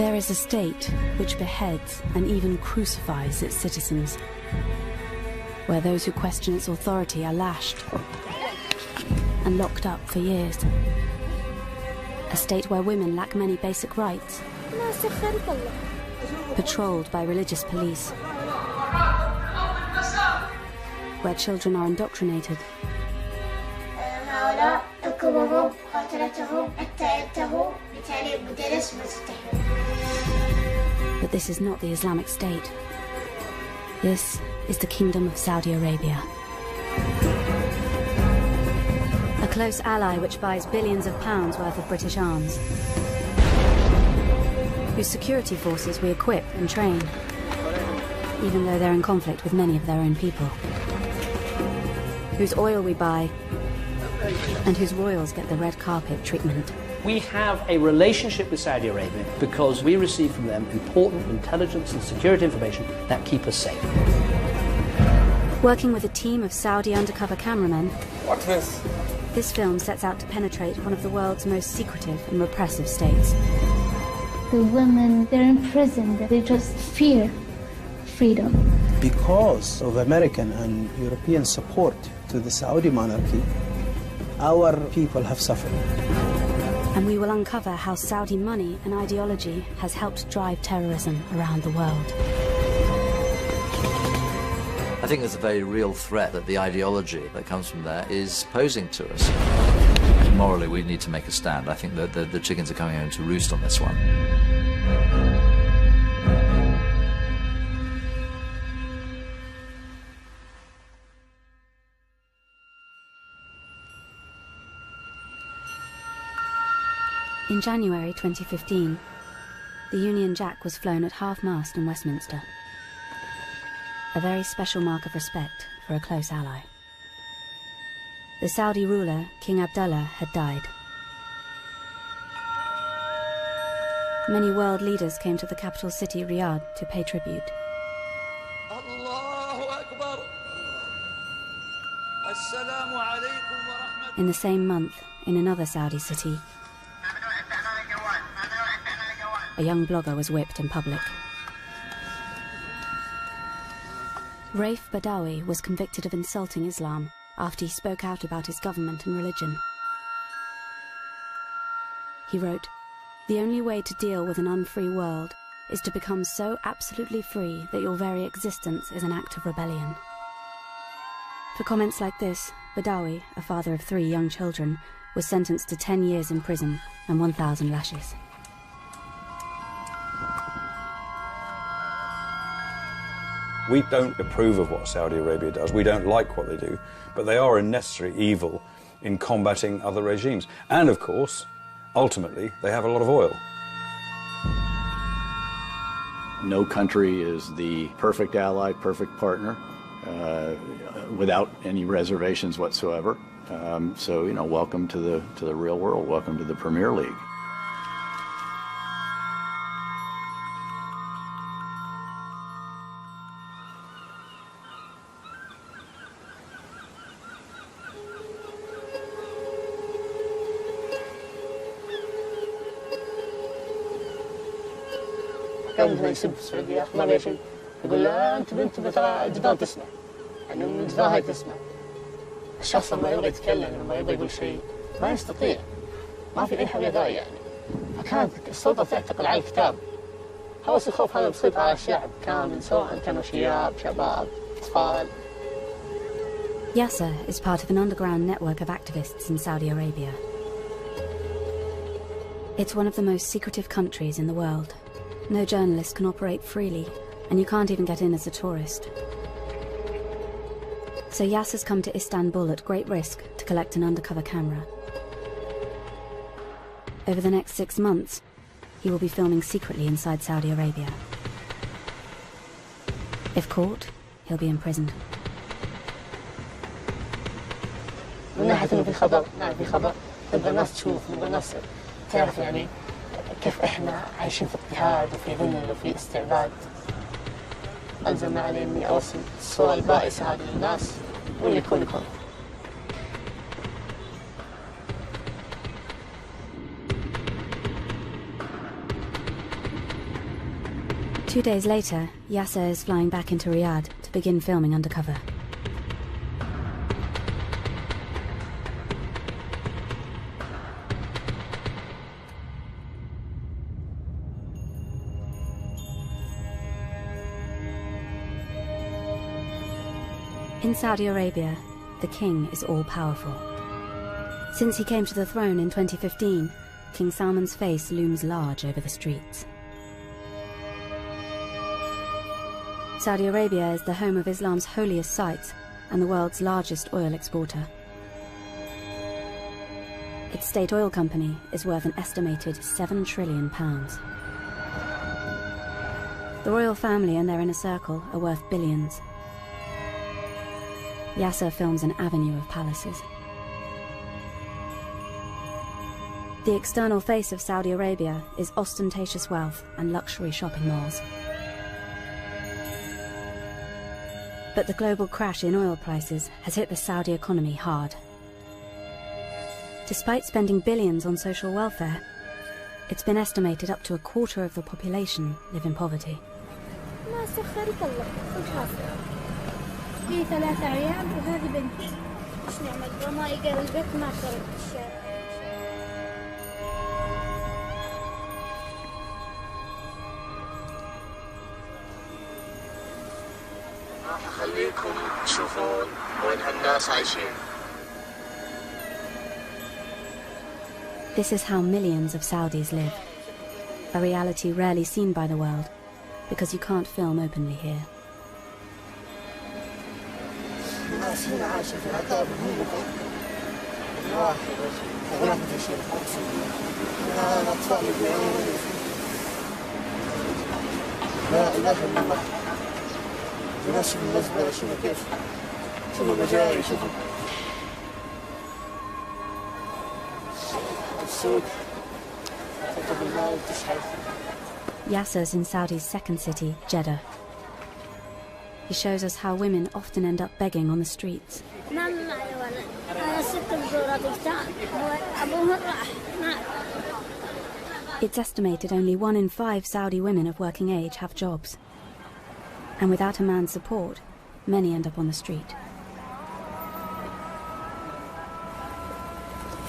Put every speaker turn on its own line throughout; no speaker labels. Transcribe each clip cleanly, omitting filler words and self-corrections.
There is a state which beheads and even crucifies its citizens, where those who question its authority are lashed and locked up for years. A state where women lack many basic rights, patrolled by religious police, where children are indoctrinated, but this is not the Islamic State. This is the Kingdom of Saudi Arabia. A close ally which buys billions of pounds worth of British arms, whose security forces we equip and train, even though they're in conflict with many of their own people, whose oil we buy, and whose royals get the red carpet treatment.
We have a relationship with Saudi Arabia because we receive from them important intelligence and security information that keep us safe.
Working with a team of Saudi undercover cameramen,
What's this?
This film sets out to penetrate one of the world's most secretive and repressive states.
The women, they're imprisoned. They just fear freedom.
Because of American and European support to the Saudi monarchy, our people have suffered.
And we will uncover how Saudi money and ideology has helped drive terrorism around the world.
I think there's a very real threat that the ideology that comes from there is posing to us. Morally, we need to make a stand. I think that the chickens are coming home to roost on this one.
In January 2015, the Union Jack was flown at half-mast in Westminster. A very special mark of respect for a close ally. The Saudi ruler, King Abdullah, had died. Many world leaders came to the capital city, Riyadh, to pay tribute. In the same month, in another Saudi city, a young blogger was whipped in public. Raif Badawi was convicted of insulting Islam after he spoke out about his government and religion. He wrote, "The only way to deal with an unfree world is to become so absolutely free that your very existence is an act of rebellion." For comments like this, Badawi, a father of 3 young children, was sentenced to 10 years in prison and 1,000 lashes.
We don't approve of what Saudi Arabia does. We don't like what they do, but they are a necessary evil in combating other regimes. And of course, ultimately, they have a lot of oil.
No country is the perfect ally, perfect partner, without any reservations whatsoever. So, you know, welcome to the real world. Welcome to the Premier League.
كان يسب السعودية يا أخي ما شيء يقول لا أنت بنت جبال تسمع يعني من الجبال هاي تسمع الشخص لما يبغى يتكلم لما يبغى يقول شيء ما يستطيع ما في أي حاجة داعية يعني فكانت السلطة تعتقل على الكتاب هوس الخوف هذا بيصير على الشعب كامل سواء كانوا شباب أطفال.
Yasser is part of an underground network of activists in Saudi Arabia. It's one of the most secretive countries in the world. No journalist can operate freely, and you can't even get in as a tourist. So Yasser's come to Istanbul at great risk to collect an undercover camera. Over the next 6 months, he will be filming secretly inside Saudi Arabia. If caught, he'll be imprisoned.
من ناحية إنه في خبر، نعم في خبر، نبغى الناس تشوف، نبغى الناس تعرف يعني كيف إحنا عايشين في اضطهاد وفي ذل وفي استعباد. ألزمنا علي إني أوصل الصورة البائسة هذه للناس واللي يكون يكون.
2 days later, Yasser is flying back into Riyadh to begin filming undercover. In Saudi Arabia, the king is all-powerful. Since he came to the throne in 2015, King Salman's face looms large over the streets. Saudi Arabia is the home of Islam's holiest sites and the world's largest oil exporter. Its state oil company is worth an estimated £7 trillion. The royal family and their inner circle are worth billions. Yasser films an avenue of palaces. The external face of Saudi Arabia is ostentatious wealth and luxury shopping malls. But the global crash in oil prices has hit the Saudi economy hard. Despite spending billions on social welfare, it's been estimated up to a quarter of the population live in poverty.
في 3 أيام وهذه بنتي. إيش نعمل؟ ما يقدر البيت ما خرج الشارع.
راح أخليكم تشوفون وين هالناس عايشين.
This is how millions of Saudis live. A reality rarely seen by the world, because you can't film openly here.
الناس هنا عايشة في عذاب مهين. الواحد غلط شيء خمسين. الأطفال يبيعون. لا إله إلا الله. الناس من المزبلة شوفوا كيف. شوفوا المجاري شوفوا. السوق. تطلب الماء وتشحن.
Yasser's in Saudi's second city, Jeddah. He shows us how women often end up begging on the streets. It's estimated only 1 in 5 Saudi women of working age have jobs. And without a man's support, many end up on the street.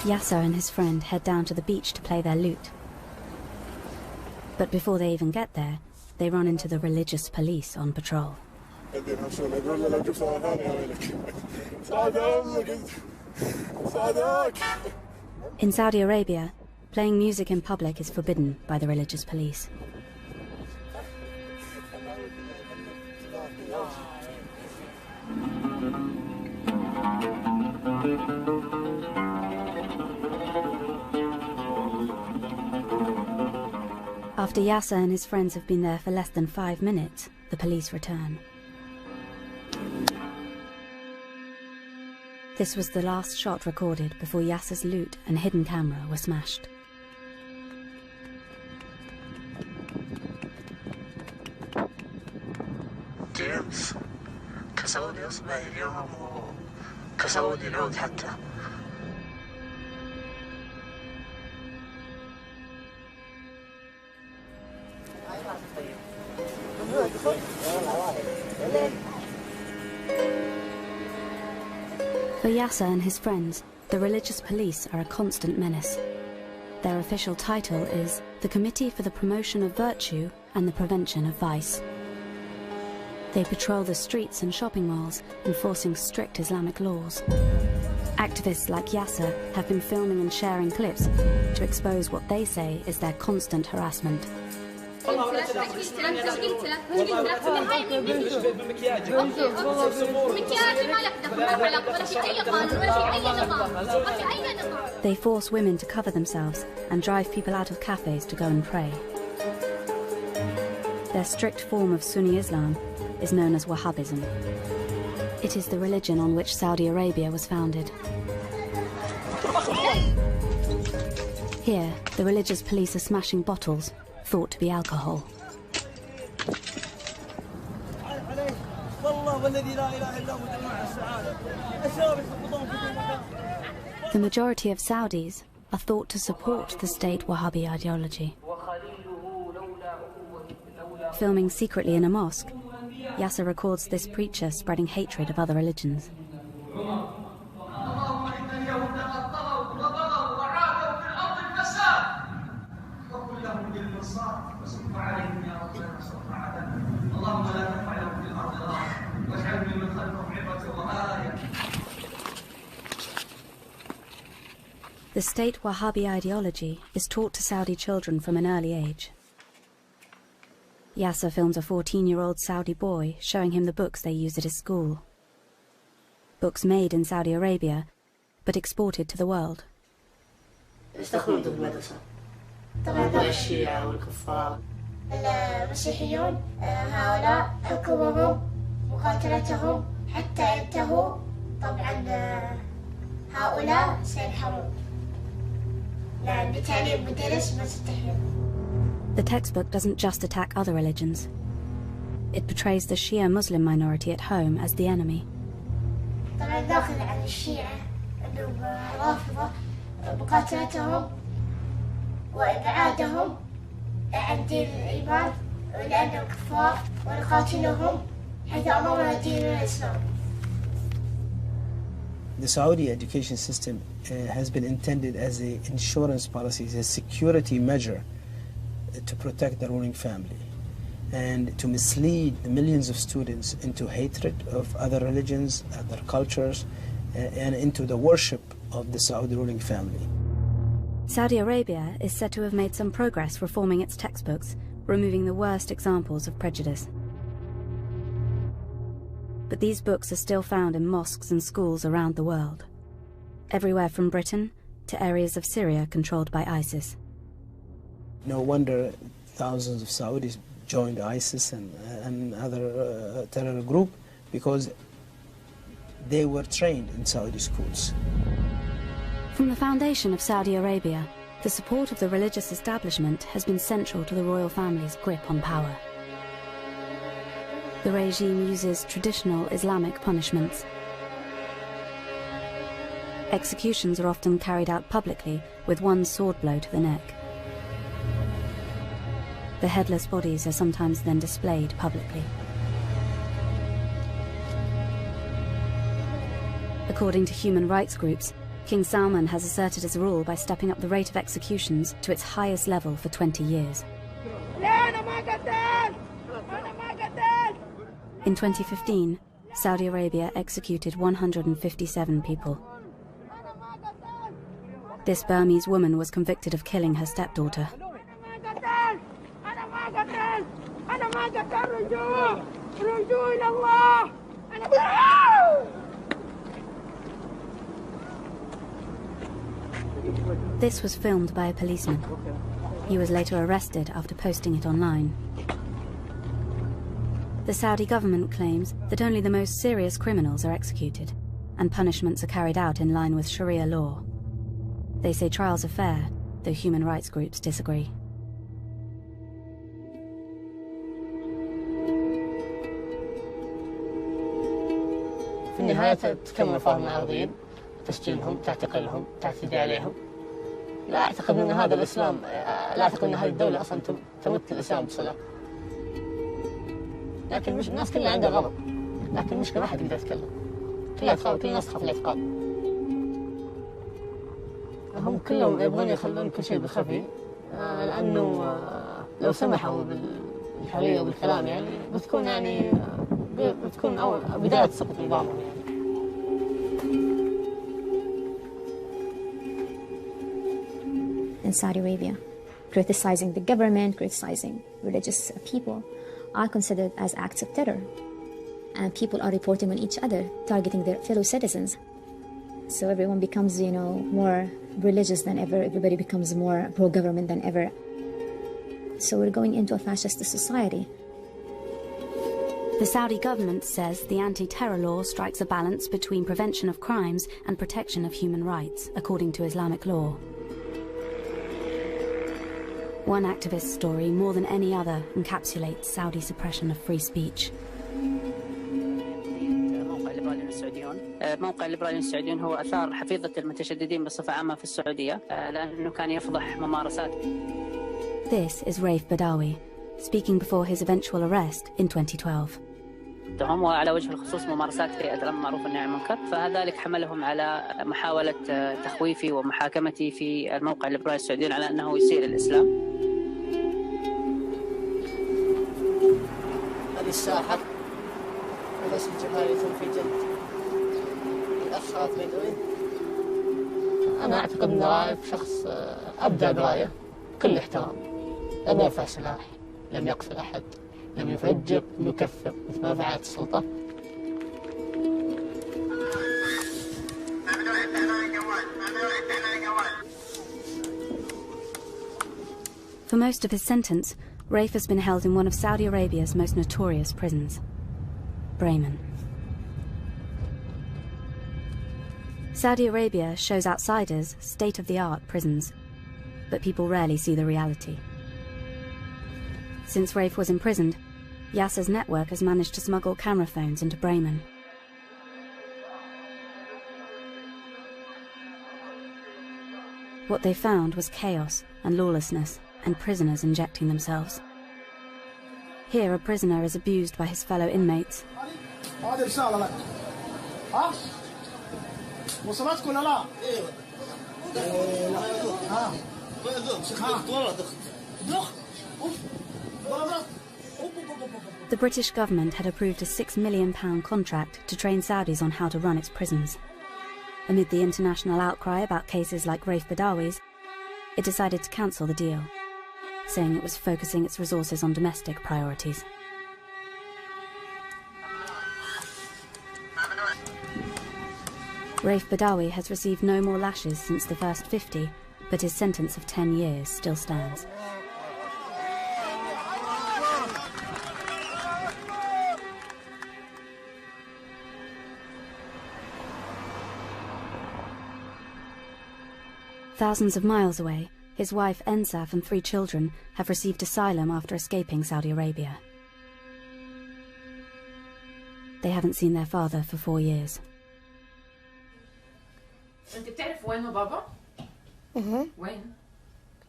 Yasser and his friend head down to the beach to play their lute. But before they even get there, they run into the religious police on patrol. In Saudi Arabia, playing music in public is forbidden by the religious police. After Yasser and his friends have been there for less than 5 minutes, the police return. This was the last shot recorded before Yasser's lute and hidden camera were smashed.
جيمس كسودي أصبح اليوم كسودي العود حتى.
For Yasser and his friends, the religious police are a constant menace. Their official title is the Committee for the Promotion of Virtue and the Prevention of Vice. They patrol the streets and shopping malls, enforcing strict Islamic laws. Activists like Yasser have been filming and sharing clips to expose what they say is their constant harassment. They force women to cover themselves and drive people out of cafes to go and pray. Their strict form of Sunni Islam is known as Wahhabism. It is the religion on which Saudi Arabia was founded. Here, the religious police are smashing bottles, thought to be alcohol. The majority of Saudis are thought to support the state Wahhabi ideology. Filming secretly in a mosque, Yasser records this preacher spreading hatred of other religions. The state Wahhabi ideology is taught to Saudi children from an early age. Yasser films a 14-year-old Saudi boy showing him the books they use at his school. Books made in Saudi Arabia, but exported to the world.
يستخدمون ضد المدرسة طبعا الشيعة والكفار المسيحيون هؤلاء حكمهم مقاتلتهم حتى ينتهوا طبعا هؤلاء سينحرون لأن بتعليم مدرس ما تستحيل.
The textbook doesn't just attack other religions. It portrays the Shia Muslim minority at home as the enemy.
طبعا داخل عن الشيعة أنهم رافضة مقاتلتهم وإبعادهم عن دين الإيمان لأنهم كفار ونقاتلهم حيث أمرنا دين الإسلام.
The Saudi education system has been intended as an insurance policy, as a security measure to protect the ruling family and to mislead the millions of students into hatred of other religions, other cultures, and into the worship of the Saudi ruling family.
Saudi Arabia is said to have made some progress reforming its textbooks, removing the worst examples of prejudice. But these books are still found in mosques and schools around the world, everywhere from Britain to areas of Syria controlled by ISIS.
No wonder thousands of Saudis joined ISIS and other terror group, because they were trained in Saudi schools.
From the foundation of Saudi Arabia, the support of the religious establishment has been central to the royal family's grip on power. The regime uses traditional Islamic punishments. Executions are often carried out publicly with one sword blow to the neck. The headless bodies are sometimes then displayed publicly. According to human rights groups, King Salman has asserted his rule by stepping up the rate of executions to its highest level for 20 years. In 2015, Saudi Arabia executed 157 people. This Burmese woman was convicted of killing her stepdaughter. This was filmed by a policeman. He was later arrested after posting it online. The Saudi government claims that only the most serious criminals are executed, and punishments are carried out in line with Sharia law. They say trials are fair, though human rights groups disagree.
في النهاية تكمل فهم العربيين تسجيلهم تعتقلهم تعتدي عليهم. لا أعتقد أن هذا الإسلام لا أعتقد أن هذه الدولة أصلا تمت الإسلام بصلة. لكن مش الناس كلها عندها غضب، لكن المشكلة ما حد يقدر يتكلم. كل الناس تخاف الاعتقاد. هم كلهم يبغون يخلون كل شيء بالخفي لأنه لو سمحوا بالحرية وبالكلام يعني بتكون بداية سقوط نظامهم يعني.
In Saudi Arabia, criticizing the government, criticizing religious people are considered as acts of terror. And people are reporting on each other, targeting their fellow citizens. So everyone becomes, more religious than ever. Everybody becomes more pro-government than ever. So we're going into a fascist society.
The Saudi government says the anti-terror law strikes a balance between prevention of crimes and protection of human rights, according to Islamic law. One activist's story, more than any other, encapsulates Saudi suppression of free speech.
موقع الليبراليين السعوديون هو أثار حفيظة المتشددين بصفة عامة في السعودية لأنه كان يفضح ممارسات.
This is Raif Badawi, speaking before his eventual arrest in 2012.
تهم وعلى وجه الخصوص ممارسات هيئة الأمر معروف والنهي عن المنكر، فذلك حملهم على محاولة تخويفي ومحاكمتي في الموقع الليبرالي السعودي على أنه يسيء للإسلام.
هذه الساحة وليس جمالية في جد الأشخاص بدوي. أنا أعتقد أن رايف شخص أبدى برايه كل احترام، لم يرفع سلاح، لم يقتل أحد، لم يفجر، لم يكفر مثل ما فعلت السلطة.
For most of his sentence, Raif has been held in one of Saudi Arabia's most notorious prisons, Bremen. Saudi Arabia shows outsiders state-of-the-art prisons, but people rarely see the reality. Since Raif was imprisoned, Yasser's network has managed to smuggle camera phones into Bremen. What they found was chaos and lawlessness, and prisoners injecting themselves. Here, a prisoner is abused by his fellow inmates. The British government had approved a £6 million contract to train Saudis on how to run its prisons. Amid the international outcry about cases like Raif Badawi's, it decided to cancel the deal, saying it was focusing its resources on domestic priorities. Raif Badawi has received no more lashes since the first 50, but his sentence of 10 years still stands. Thousands of miles away, his wife Ensaf and 3 children have received asylum after escaping Saudi Arabia. They haven't seen their father for 4 years.
أنت بتعرف وين بابا؟ وين؟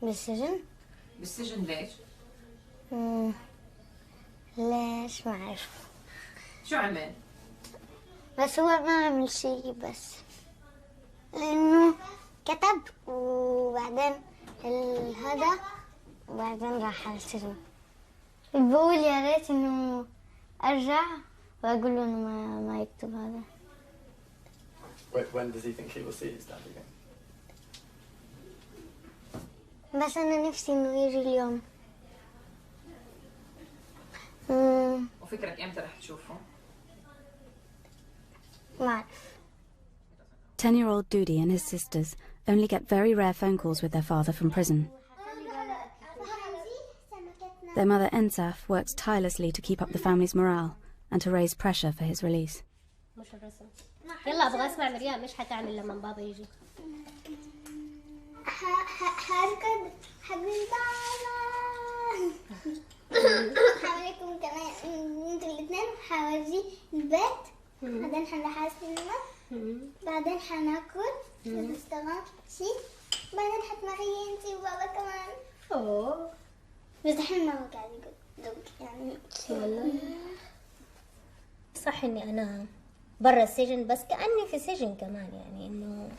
بالسجن؟
بالسجن ليش؟
ليش ما أعرف.
شو عمل؟
بس هو ما عمل شيء، بس لأنه كتب وبعدين هذا وبعدين راح على السجن. بقول يا ريت إنه أرجع وأقول له إنه ما يكتب هذا.
When does he think he will see his dad again?
بس أنا نفسي إنه يجي اليوم.
وفكرك إمتى رح تشوفه؟
ما أعرف.
10-year-old Dudi and his sisters only get very rare phone calls with their father from prison. Their mother Ensaf works tirelessly to keep up the family's morale and to raise pressure for his release.
يلا ابغى اسمع مريم ايش حتعمل لما بابا يجي؟
هركض حبيب بابا. حواليكم كمان انتوا الاثنين، حورجي البيت، بعدين حنروح السينما، بعدين حناكل ونشتغل شيء، بعدين حتمري انتي وبابا كمان.
اوه
بس دحين ما هو قاعد يقول يعني.
والله صح اني انا برا السجن، بس كأني في سجن كمان، يعني انه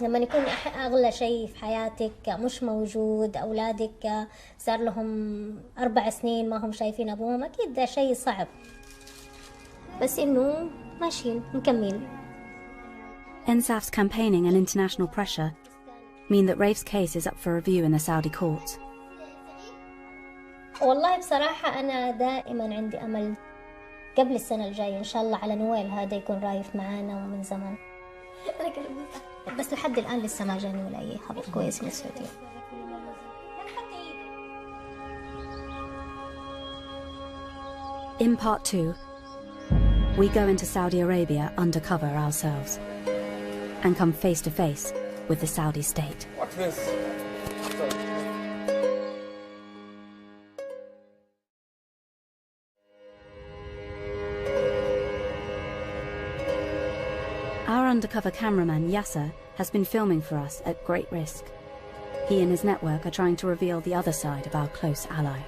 لما يكون اغلى شيء في حياتك مش موجود، اولادك صار لهم 4 سنين ما هم شايفين ابوهم، اكيد ده شيء صعب، بس انه ماشيين مكملين.
Ensaf's campaigning and international pressure mean that Raif's case is up for review in the Saudi courts.
والله بصراحة أنا دائما عندي أمل قبل السنة الجاية إن شاء الله على نويل هذا يكون رايف معانا ومن زمان، بس لحد الآن لسه ما جاني ولا أي خبر كويس من السعودية.
In part 2, we go into Saudi Arabia undercover ourselves and come face to face with the Saudi state.
Watch this.
Our undercover cameraman Yasser has been filming for us at great risk. He and his network are trying to reveal the other side of our close ally.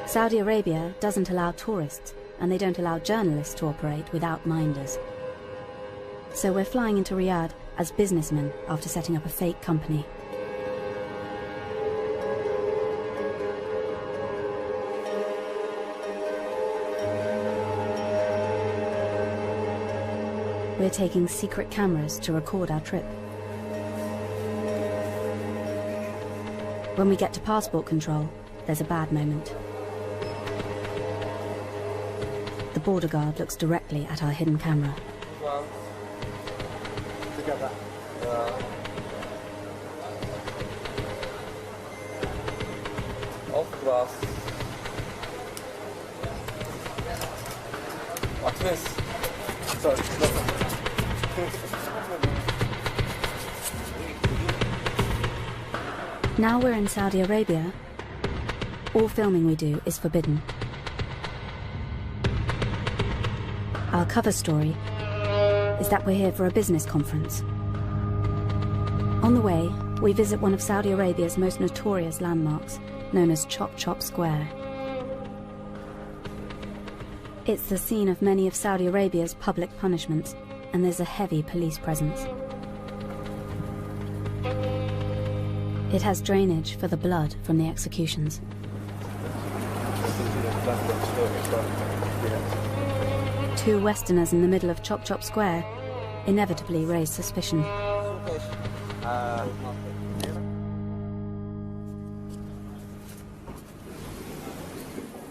Saudi Arabia doesn't allow tourists, and they don't allow journalists to operate without minders. So we're flying into Riyadh as businessmen after setting up a fake company. We're taking secret cameras to record our trip. When we get to passport control, there's a bad moment. The border guard looks directly at our hidden camera. Now we're in Saudi Arabia. All filming we do is forbidden. Our cover story is that we're here for a business conference. On the way, we visit one of Saudi Arabia's most notorious landmarks, known as Chop Chop Square. It's the scene of many of Saudi Arabia's public punishments, and there's a heavy police presence. It has drainage for the blood from the executions. Two Westerners in the middle of Chop Chop Square inevitably raise suspicion.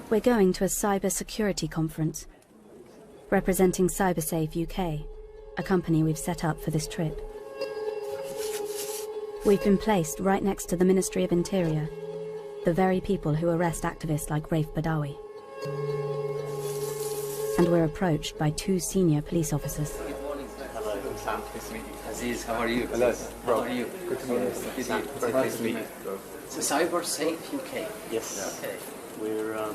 We're going to a cyber security conference, representing CyberSafe UK, a company we've set up for this trip. We've been placed right next to the Ministry of Interior, the very people who arrest activists like Raif Badawi. And we're approached by two senior police officers.
Good morning, sir. Hello, I'm Sam. Nice to meet you.
Aziz, how are you?
Hello.
How are you?
Good to meet you.
Sam.
Nice to meet you.
So CyberSafe UK?
Yes.
Okay.
We're a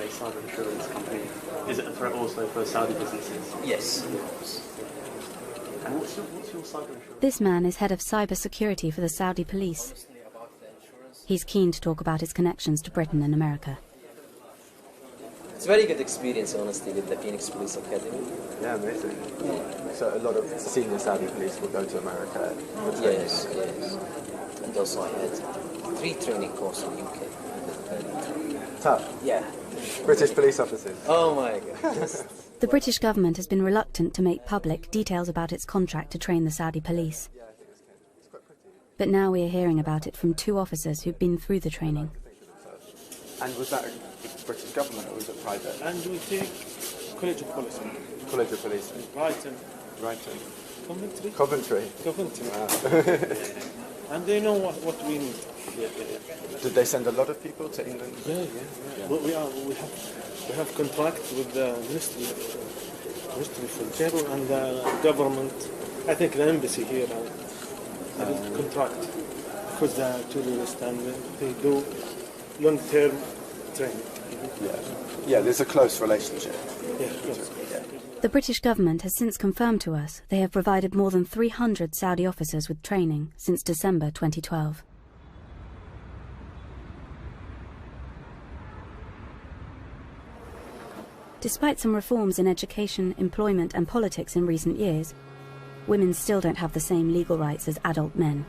cyber insurance company. Is it a threat also for Saudi businesses?
Yes.
And what's your cyber insurance?
This man is head of cyber security for the Saudi police. He's keen to talk about his connections to Britain and America.
It's a very good experience, honestly, with the Phoenix Police Academy.
Yeah, amazing. So a lot of senior Saudi police will go to America for training.
Yes, yes. And also I had 3 training courses in the UK.
Tough?
Yeah.
British police officers?
Oh my God.
The British government has been reluctant to make public details about its contract to train the Saudi police. But now we are hearing about it from 2 officers who've been through the training.
And was that a British government or was it private?
And we take College of Policemen.
College of Policemen.
Brighton.
Brighton.
Coventry.
Coventry.
Coventry.
Wow.
And they know what we need.
Yeah. Did they send a lot of people to England?
Yeah. But we have contract with the Ministry for Interior and the government. I think the embassy here have a contract because they are tourists and they do long-term training.
Yeah, there's a close relationship.
Yeah.
The British government has since confirmed to us they have provided more than 300 Saudi officers with training since December 2012. Despite some reforms in education, employment and politics in recent years, women still don't have the same legal rights as adult men.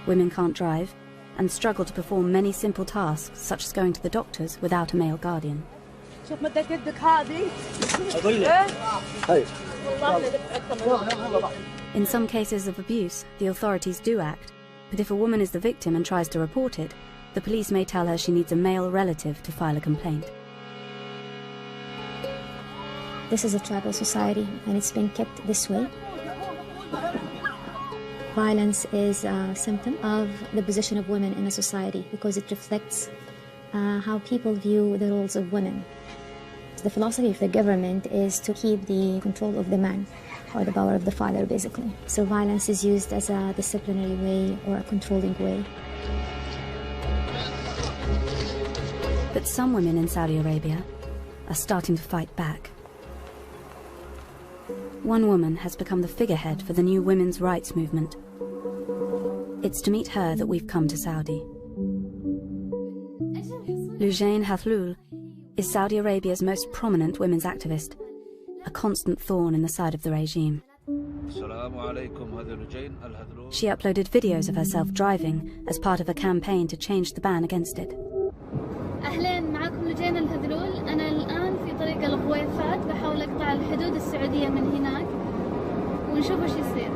Women can't drive and struggle to perform many simple tasks, such as going to the doctors without a male guardian. In some cases of abuse, the authorities do act, but if a woman is the victim and tries to report it, the police may tell her she needs a male relative to file a complaint.
This is a tribal society, and it's been kept this way. Violence is a symptom of the position of women in a society because it reflects how people view the roles of women. The philosophy of the government is to keep the control of the man, or the power of the father, basically. So violence is used as a disciplinary way or a controlling way.
But some women in Saudi Arabia are starting to fight back. One woman has become the figurehead for the new women's rights movement. It's to meet her that we've come to Saudi. Lujain Hathloul is Saudi Arabia's most prominent women's activist, a constant thorn in the side of the regime. She uploaded videos of herself driving as part of a campaign to change the ban against it.
أهلين معكم لجين الهذلول. أنا الآن في طريق الغويفات بحاول أقطع الحدود السعودية من هناك ونشوف وش يصير.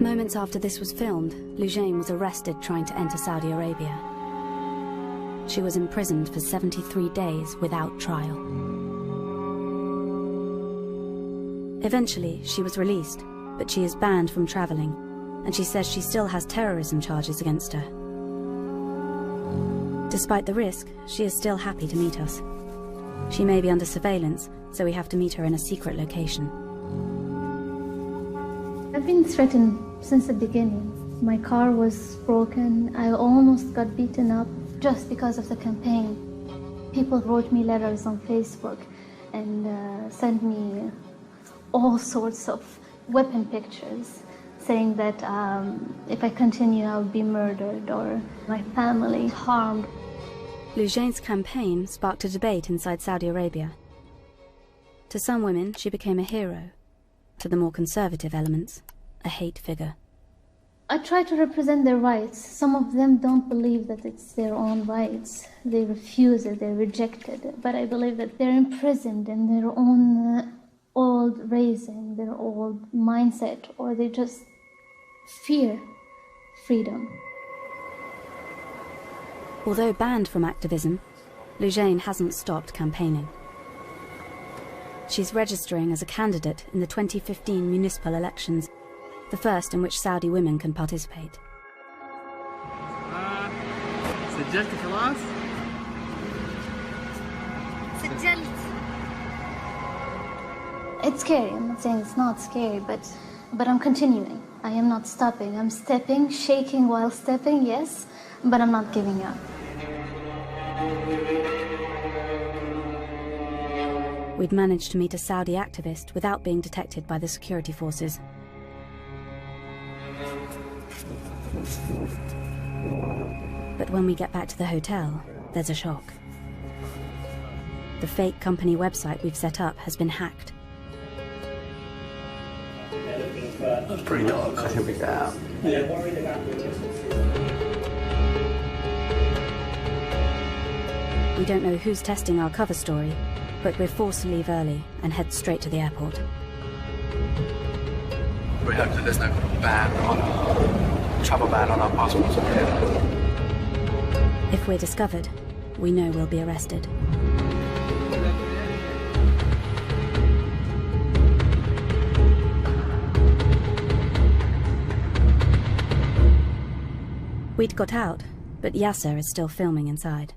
Moments after this was filmed, Lujain was arrested trying to enter Saudi Arabia. She was imprisoned for 73 days without trial. Eventually, she was released, but she is banned from travelling, and she says she still has terrorism charges against her. Despite the risk, she is still happy to meet us. She may be under surveillance, so we have to meet her in a secret location.
I've been threatened since the beginning. My car was broken. I almost got beaten up just because of the campaign. People wrote me letters on Facebook and sent me all sorts of weapon pictures, saying that if I continue, I'll be murdered or my family harmed.
Lujain's campaign sparked a debate inside Saudi Arabia. To some women, she became a hero. To the more conservative elements, a hate figure.
I try to represent their rights. Some of them don't believe that it's their own rights. They refuse it, they reject it. But I believe that they're imprisoned in their own old raising, their old mindset, or they just fear freedom.
Although banned from activism, Lujain hasn't stopped campaigning. She's registering as a candidate in the 2015 municipal elections, the first in which Saudi women can participate.
سجلت خلاص؟
سجلت. It's scary. I'm not saying it's not scary, but I'm continuing. I am not stopping. I'm stepping, shaking while stepping, yes, but I'm not giving up.
We'd managed to meet a Saudi activist without being detected by the security forces. But when we get back to the hotel, there's a shock. The fake company website we've set up has been hacked.
That's pretty dark. I think we get out.
We don't know who's testing our cover story, but we're forced to leave early and head straight to the airport.
We hope that there's no travel ban on our passports.
If we're discovered, we know we'll be arrested. We'd got out, but Yasser is still filming inside.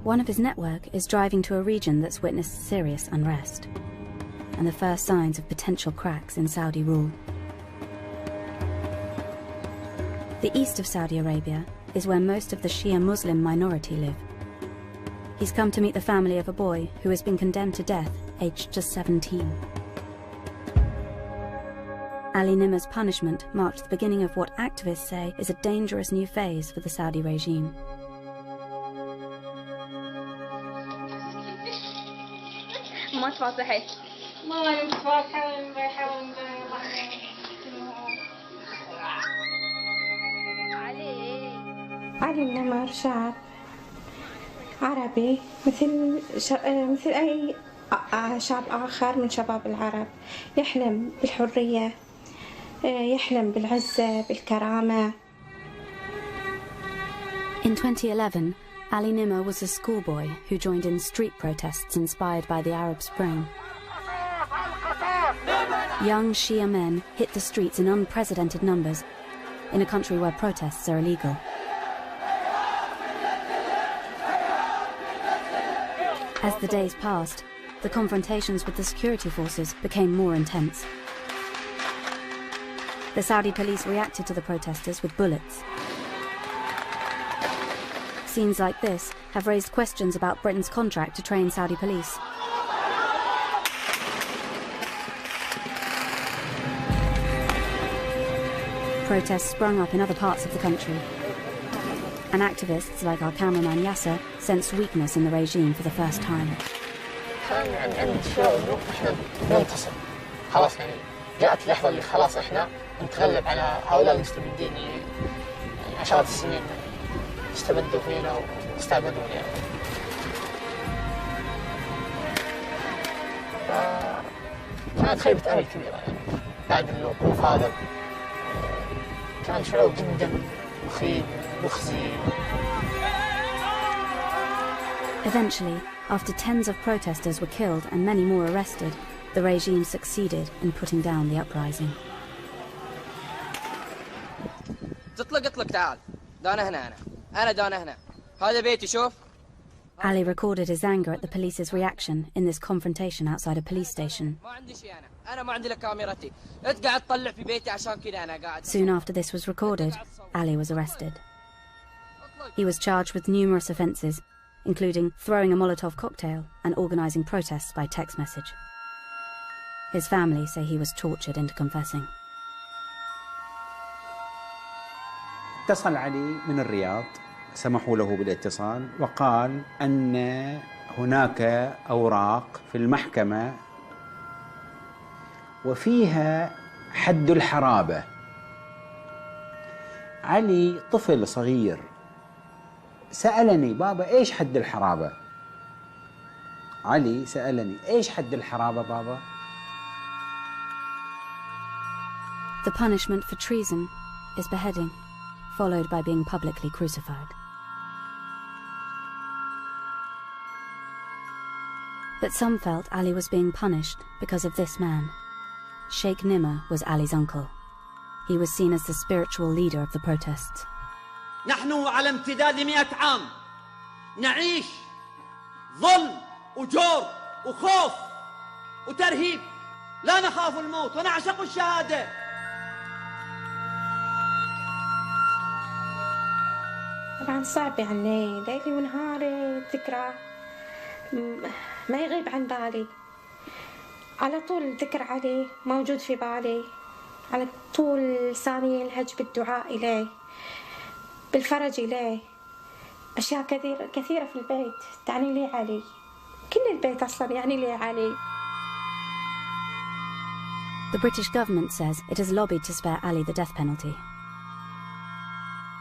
One of his network is driving to a region that's witnessed serious unrest and the first signs of potential cracks in Saudi rule. The east of Saudi Arabia is where most of the Shia Muslim minority live. He's come to meet the family of a boy who has been condemned to death, aged just 17. Ali Nimmer's punishment marked the beginning of what activists say is a dangerous new phase for the Saudi regime.
ما تفاصحي ما نتفاصحي بيحاول
علي النمر شاب عربي مثل أي شاب آخر من شباب العرب يحلم بالحرية يحلم بالعزة بالكرامة.
In 2011, Ali Nimmer was a schoolboy who joined in street protests inspired by the Arab Spring. Young Shia men hit the streets in unprecedented numbers in a country where protests are illegal. As the days passed, the confrontations with the security forces became more intense. The Saudi police reacted to the protesters with bullets. Scenes like this have raised questions about Britain's contract to train Saudi police. Protests sprung up in other parts of the country, and activists like our cameraman Yasser sensed weakness in the regime for the first time.
كان عندي شعور إنه إحنا ننتصر خلاص يعني جاءت اللحظة اللي خلاص إحنا نتغلب على هؤلاء المستبدين يعني عشرات السنين استبدوا فينا واستعبدونا يعني. كانت خيبة أمل كبيرة يعني بعد الوقوف هذا كان شعور جدا مخيب مخزي.
Eventually, after tens of protesters were killed and many more arrested, the regime succeeded in putting down the uprising.
اطلق تعال. دانا هنا أنا دانا هنا. هذا بيتي شوف.
Ali recorded his anger at the police's reaction in this confrontation outside a police station.
ما عندي شيء أنا ما عندي لك كاميرتي. أنت قاعد تطلع في بيتي عشان كذا أنا قاعد.
Soon after this was recorded, Ali was arrested. He was charged with numerous offences, including throwing a Molotov cocktail and organising protests by text message. His family say he was tortured into confessing.
اتصل علي من الرياض، سمحوا له بالاتصال وقال أن هناك أوراق في المحكمة وفيها حد الحرابة. علي طفل صغير سألني بابا إيش حد الحرابة؟ علي سألني إيش حد الحرابة بابا؟
The punishment for treason is beheading, followed by being publicly crucified. But some felt Ali was being punished because of this man. Sheikh Nimr was Ali's uncle. He was seen as the spiritual leader of the protests.
نحن على امتداد 100 عام نعيش ظلم وجور وخوف وترهيب، لا نخاف الموت ونعشق الشهادة.
طبعا صعب يعني ليلي ونهاري الذكرى ما يغيب عن بالي، على طول الذكر عليه موجود في بالي، على طول لساني يلهج بالدعاء إليه بالفرج إليه. أشياء كثيرة في البيت تعني لي علي، كل البيت أصلا يعني لي علي.
The British government says it has lobbied to spare Ali the death penalty.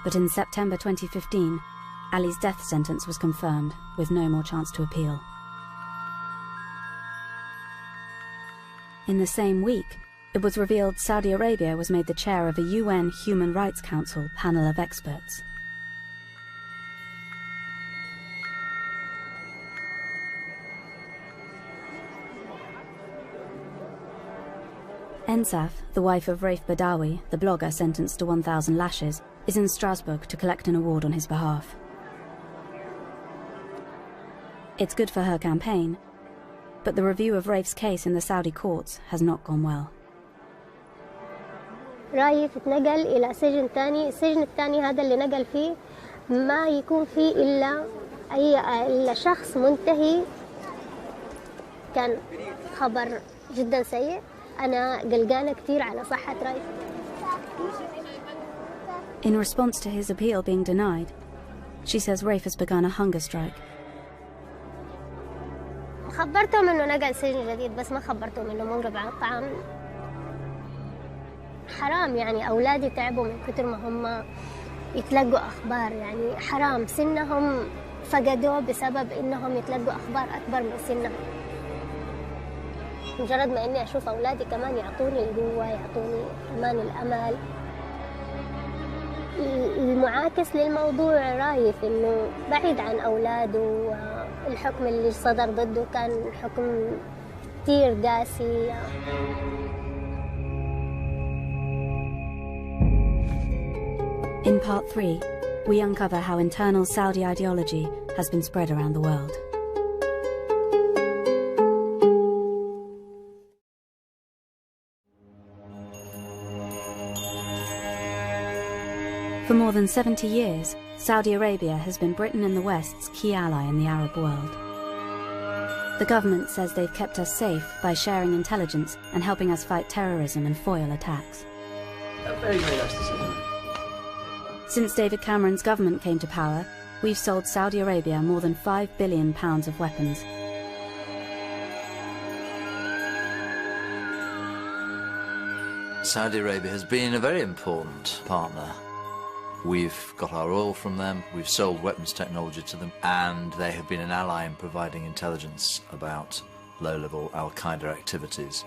But in September 2015, Ali's death sentence was confirmed, with no more chance to appeal. In the same week, it was revealed Saudi Arabia was made the chair of a UN Human Rights Council panel of experts. Ensaf, the wife of Raif Badawi, the blogger sentenced to 1,000 lashes, is in Strasbourg to collect an award on his behalf. It's good for her campaign, but the review of Raif's case in the Saudi courts has not gone well.
رايف اتنقل إلى سجن ثاني، السجن الثاني هذا اللي نقل فيه ما يكون فيه إلا شخص منتهي. كان خبر جدا سيء، أنا قلقانة كثير على صحة رايف.
In response to his appeal being denied, she says Raif has begun a hunger strike.
خبرتهم إنه نقل سجن جديد بس ما خبرتهم إنه منقطع عن الطعام. حرام يعني أولادي تعبوا من كتر ما هم يتلقوا أخبار، يعني حرام سنهم فقدوه بسبب إنهم يتلقوا أخبار أكبر من سنهم. مجرد ما إني أشوف أولادي كمان يعطوني القوة، يعطوني كمان الأمل. المعاكس للموضوع رايف إنه بعيد عن أولاده، والحكم اللي صدر ضده كان حكم كتير قاسي.
In part 3, we uncover how internal Saudi ideology has been spread around the world. For more than 70 years, Saudi Arabia has been Britain and the West's key ally in the Arab world. The government says they've kept us safe by sharing intelligence and helping us fight terrorism and foil attacks.
Very, very nice to see you.
Since David Cameron's government came to power, we've sold Saudi Arabia more than £5 billion of weapons.
Saudi Arabia has been a very important partner. We've got our oil from them, we've sold weapons technology to them, and they have been an ally in providing intelligence about low-level al-Qaeda activities.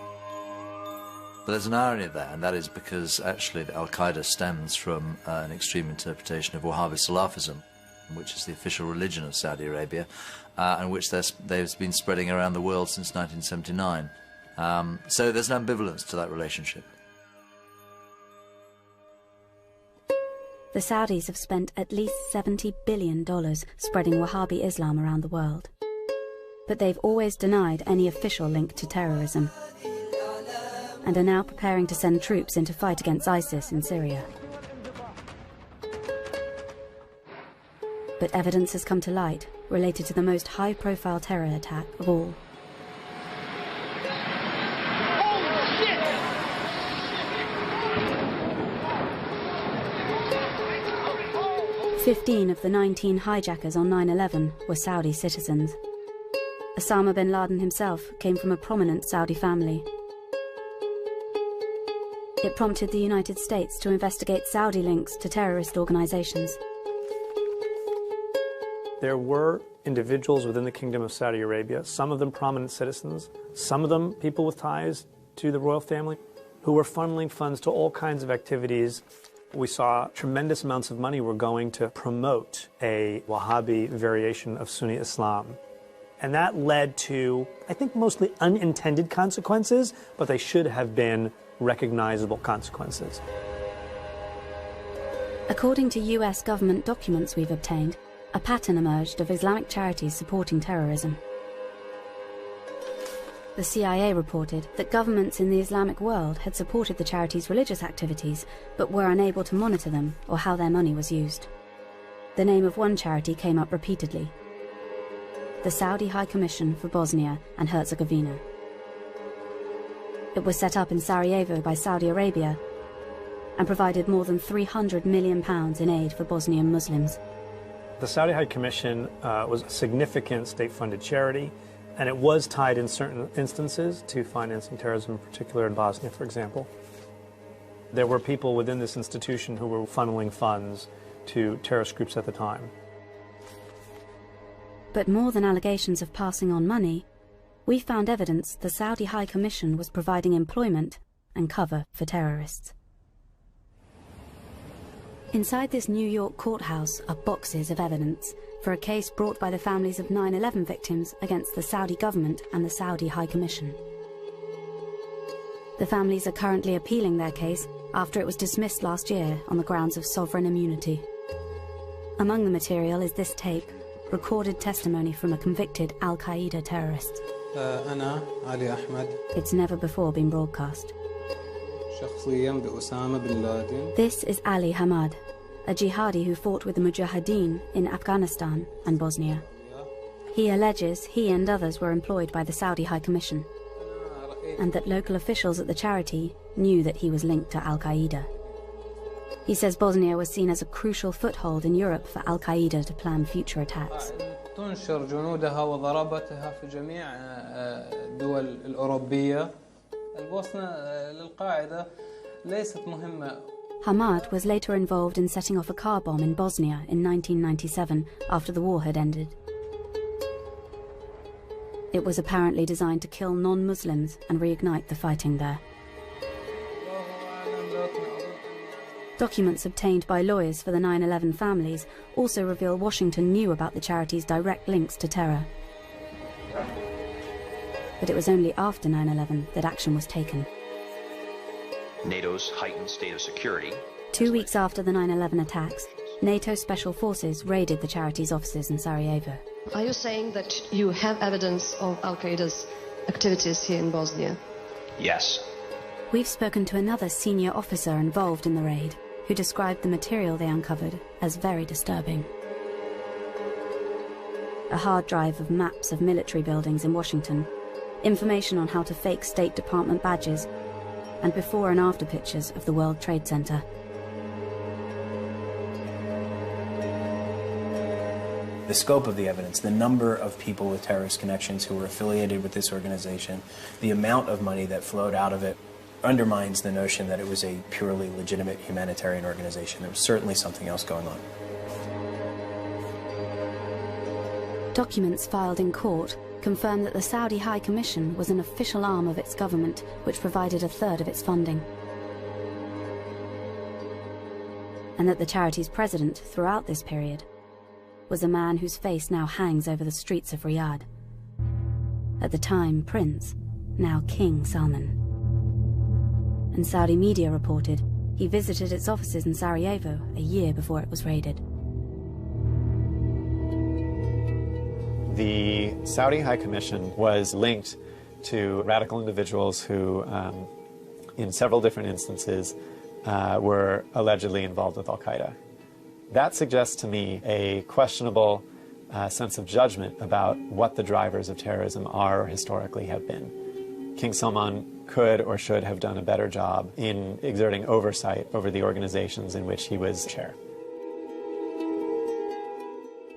But there's an irony there, and that is because actually al-Qaeda stems from an extreme interpretation of Wahhabi Salafism, which is the official religion of Saudi Arabia, and which they've been spreading around the world since 1979. So there's an ambivalence to that relationship.
The Saudis have spent at least $70 billion spreading Wahhabi Islam around the world. But they've always denied any official link to terrorism, and are now preparing to send troops in to fight against ISIS in Syria. But evidence has come to light related to the most high-profile terror attack of all. 15 of the 19 hijackers on 9/11 were Saudi citizens. Osama bin Laden himself came from a prominent Saudi family. It prompted the United States to investigate Saudi links to terrorist organizations.
There were individuals within the Kingdom of Saudi Arabia, some of them prominent citizens, some of them people with ties to the royal family, who were funneling funds to all kinds of activities. We saw tremendous amounts of money were going to promote a Wahhabi variation of Sunni Islam. And that led to, I think, mostly unintended consequences, but they should have been recognizable consequences.
According to US government documents we've obtained, a pattern emerged of Islamic charities supporting terrorism. The CIA reported that governments in the Islamic world had supported the charities' religious activities, but were unable to monitor them or how their money was used. The name of one charity came up repeatedly: the Saudi High Commission for Bosnia and Herzegovina. It was set up in Sarajevo by Saudi Arabia and provided more than £300 million in aid for Bosnian Muslims.
The Saudi High Commission was a significant state-funded charity, and it was tied in certain instances to financing terrorism, in particular in Bosnia, for example. There were people within this institution who were funneling funds to terrorist groups at the time.
But more than allegations of passing on money, we found evidence the Saudi High Commission was providing employment and cover for terrorists. Inside this New York courthouse are boxes of evidence for a case brought by the families of 9/11 victims against the Saudi government and the Saudi High Commission. The families are currently appealing their case after it was dismissed last year on the grounds of sovereign immunity. Among the material is this tape, recorded testimony from a convicted al-Qaeda terrorist. It's never before been broadcast. This is Ali Hamad, a jihadi who fought with the Mujahideen in Afghanistan and Bosnia. He alleges he and others were employed by the Saudi High Commission, and that local officials at the charity knew that he was linked to al-Qaeda. He says Bosnia was seen as a crucial foothold in Europe for al-Qaeda to plan future attacks.
تنشر جنودها وضربتها في جميع الدول الأوروبية. البوسنة للقاعدة ليست مهمة.
Hamad was later involved in setting off a car bomb in Bosnia in 1997 after the war had ended. It was apparently designed to kill non-Muslims and reignite the fighting there. Documents obtained by lawyers for the 9/11 families also reveal Washington knew about the charity's direct links to terror. But it was only after 9/11 that action was taken.
NATO's heightened state of security.
2 weeks after the 9/11 attacks, NATO special forces raided the charity's offices in Sarajevo.
Are you saying that you have evidence of al-Qaeda's activities here in Bosnia?
Yes.
We've spoken to another senior officer involved in the raid, who described the material they uncovered as very disturbing. A hard drive of maps of military buildings in Washington, information on how to fake State Department badges, and before and after pictures of the World Trade Center.
The scope of the evidence, the number of people with terrorist connections who were affiliated with this organization, the amount of money that flowed out of it, undermines the notion that it was a purely legitimate humanitarian organization. There was certainly something else going on.
Documents filed in court confirm that the Saudi High Commission was an official arm of its government which provided a third of its funding, and that the charity's president throughout this period was a man whose face now hangs over the streets of Riyadh. At the time, Prince, now King Salman. And Saudi media reported he visited its offices in Sarajevo a year before it was raided.
The Saudi High Commission was linked to radical individuals who, in several different instances, were allegedly involved with Al-Qaeda. That suggests to me a questionable sense of judgment about what the drivers of terrorism are or historically have been. King Salman could or should have done a better job in exerting oversight over the organizations in which he was chair.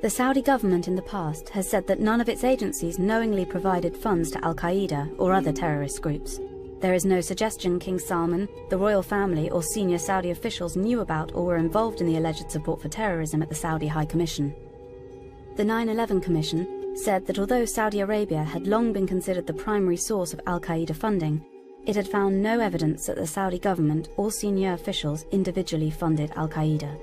The Saudi government in the past has said that none of its agencies knowingly provided funds to Al-Qaeda or other terrorist groups. There is no suggestion King Salman, the royal family, or senior Saudi officials knew about or were involved in the alleged support for terrorism at the Saudi High Commission. The 9/11 Commission said that although Saudi Arabia had long been considered the primary source of Al-Qaeda funding, it had found no evidence that the Saudi government or senior officials individually funded Al-Qaeda,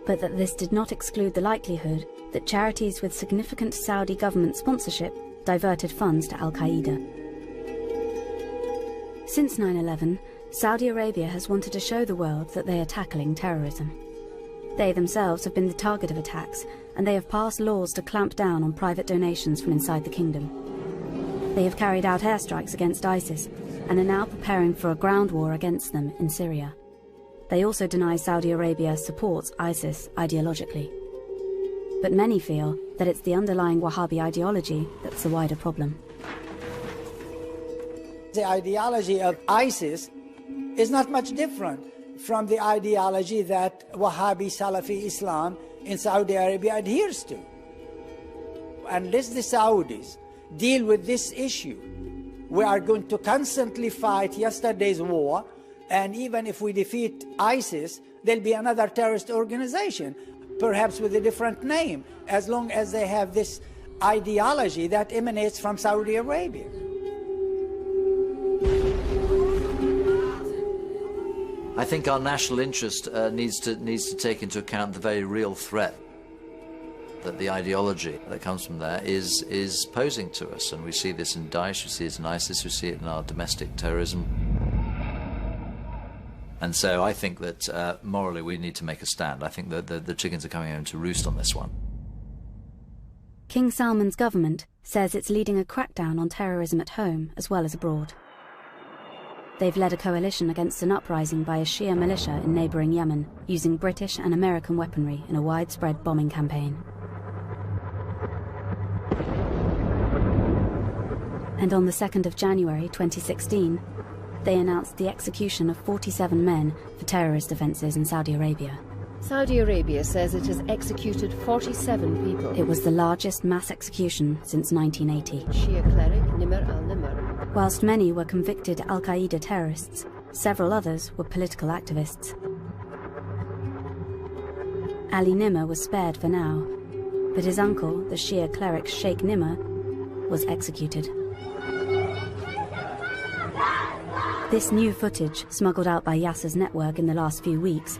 but that this did not exclude the likelihood that charities with significant Saudi government sponsorship diverted funds to Al-Qaeda. Since 9/11, Saudi Arabia has wanted to show the world that they are tackling terrorism. They themselves have been the target of attacks, and they have passed laws to clamp down on private donations from inside the kingdom. They have carried out airstrikes against ISIS, and are now preparing for a ground war against them in Syria. They also deny Saudi Arabia supports ISIS ideologically. But many feel that it's the underlying Wahhabi ideology that's the wider problem.
The ideology of ISIS is not much different from the ideology that Wahhabi Salafi Islam in Saudi Arabia adheres to. Unless the Saudis deal with this issue, we are going to constantly fight yesterday's war, and even if we defeat ISIS, there'll be another terrorist organization, perhaps with a different name, as long as they have this ideology that emanates from Saudi Arabia.
I think our national interest needs to take into account the very real threat that the ideology that comes from there is posing to us, and we see this in Daesh, we see it in ISIS, we see it in our domestic terrorism. And so I think that morally we need to make a stand. I think that the chickens are coming home to roost on this one.
King Salman's government says it's leading a crackdown on terrorism at home as well as abroad. They've led a coalition against an uprising by a Shia militia in neighbouring Yemen, using British and American weaponry in a widespread bombing campaign. And on the 2nd of January 2016, they announced the execution of 47 men for terrorist offences in Saudi Arabia.
Saudi Arabia says it has executed 47 people.
It was the largest mass execution since 1980.
Shia cleric Nimr al-Nimr.
Whilst many were convicted Al-Qaeda terrorists, several others were political activists. Ali Nimr was spared for now, but his uncle, the Shia cleric Sheikh Nimr, was executed. This new footage, smuggled out by Yasser's network in the last few weeks,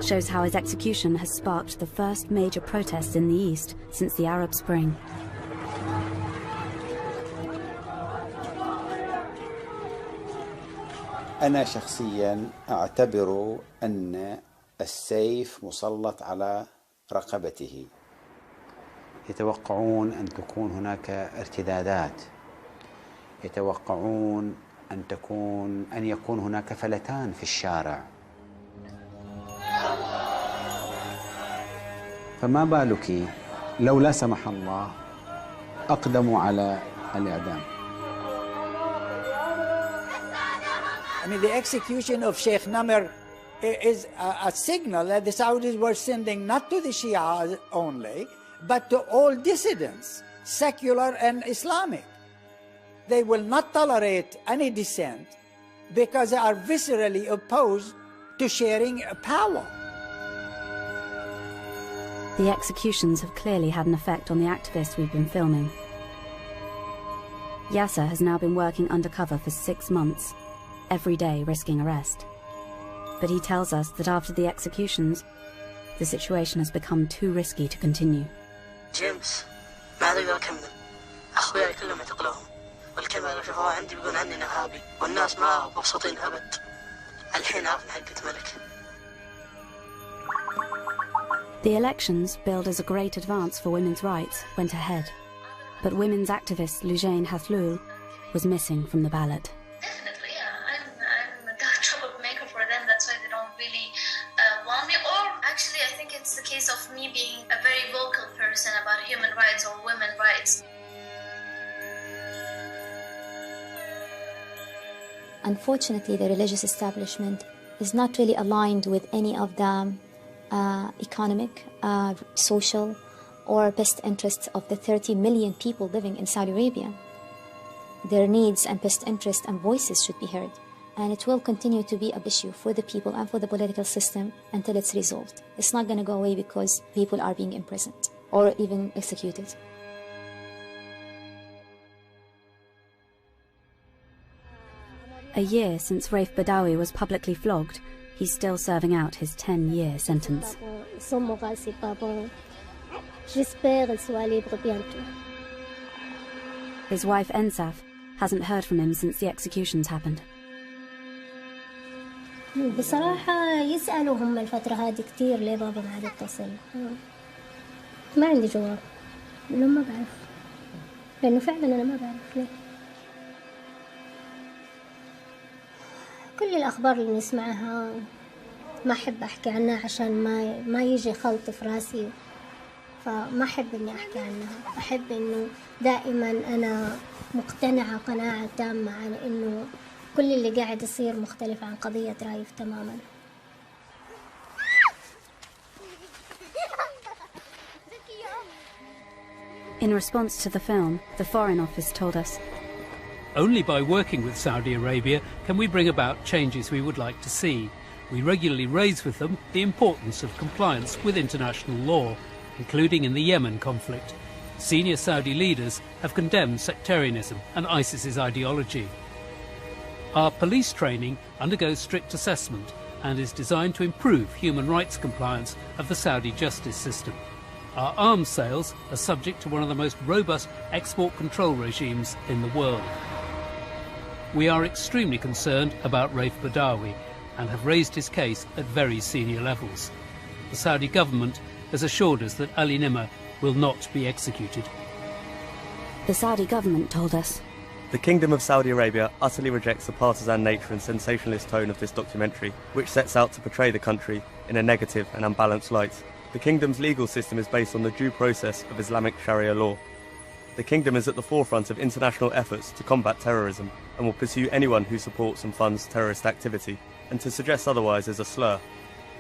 shows how his execution has sparked the first major protests in the East since the Arab Spring.
أنا شخصيا أعتبر أن السيف مسلط على رقبته. يتوقعون أن تكون هناك ارتدادات، يتوقعون أن يكون هناك فلتان في الشارع. فما بالك لو لا سمح الله أقدموا على الإعدام.
I mean, the execution of Sheikh Namr is a signal that the Saudis were sending not to the Shia only, but to all dissidents, secular and Islamic. They will not tolerate any dissent because they are viscerally opposed to sharing power.
The executions have clearly had an effect on the activists we've been filming. Yasser has now been working undercover for 6 months, every day risking arrest. But he tells us that after the executions, the situation has become too risky to continue.
جيمس ما عاد اقدر اكمل. اخوياي كلهم اعتقلوهم والكاميرا شافوها عندي بيقولون عني ارهابي والناس ما مبسوطين ابد. الحين عرفنا حقة ملك.
The elections, billed as a great advance for women's rights, went ahead. But women's activist Lujain Hathlul was missing from the ballot.
Definitely, I'm a troublemaker for them. That's why they don't really want me. Or actually, I think it's the case of me being a very vocal person about human rights or women's rights.
Unfortunately, the religious establishment is not really aligned with any of the economic, social, or best interests of the 30 million people living in Saudi Arabia. Their needs and best interests and voices should be heard, and it will continue to be an issue for the people and for the political system until it's resolved. It's not going to go away because people are being imprisoned or even executed.
A year since Raif Badawi was publicly flogged, he's still serving out his 10-year sentence. His wife Ensaf hasn't heard from him since the executions happened.
بصراحة يسألوا هم الفترة هذه كتير ليه بابا ما عاد يتصل. ما عندي جواب. لأنه ما بعرف. لأنه فعلا أنا ما بعرف ليه. كل الأخبار اللي نسمعها ما أحب أحكي عنها عشان ما يجي خلط في راسي، فما أحب إني أحكي عنها. أحب إنه دائما أنا مقتنعة قناعة تامة عن إنه كل اللي قاعد يصير مختلف عن قضية رايف تماما.
In response to the film, the Foreign Office told us,
"Only by working with Saudi Arabia can we bring about changes we would like to see. We regularly raise with them the importance of compliance with international law, including in the Yemen conflict. Senior Saudi leaders have condemned sectarianism and ISIS's ideology. Our police training undergoes strict assessment and is designed to improve human rights compliance of the Saudi justice system. Our arms sales are subject to one of the most robust export control regimes in the world. We are extremely concerned about Raif Badawi and have raised his case at very senior levels. The Saudi government has assured us that Ali Nimr will not be executed."
The Saudi government told us,
"The Kingdom of Saudi Arabia utterly rejects the partisan nature and sensationalist tone of this documentary, which sets out to portray the country in a negative and unbalanced light. The Kingdom's legal system is based on the due process of Islamic Sharia law. The Kingdom is at the forefront of international efforts to combat terrorism and will pursue anyone who supports and funds terrorist activity, and to suggest otherwise is a slur.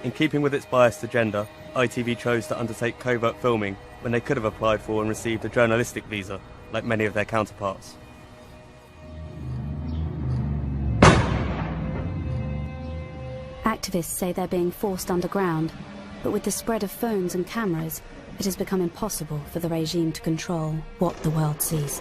In keeping with its biased agenda, ITV chose to undertake covert filming when they could have applied for and received a journalistic visa, like many of their counterparts."
Activists say they're being forced underground, but with the spread of phones and cameras, it has become impossible for the regime to control what the world sees.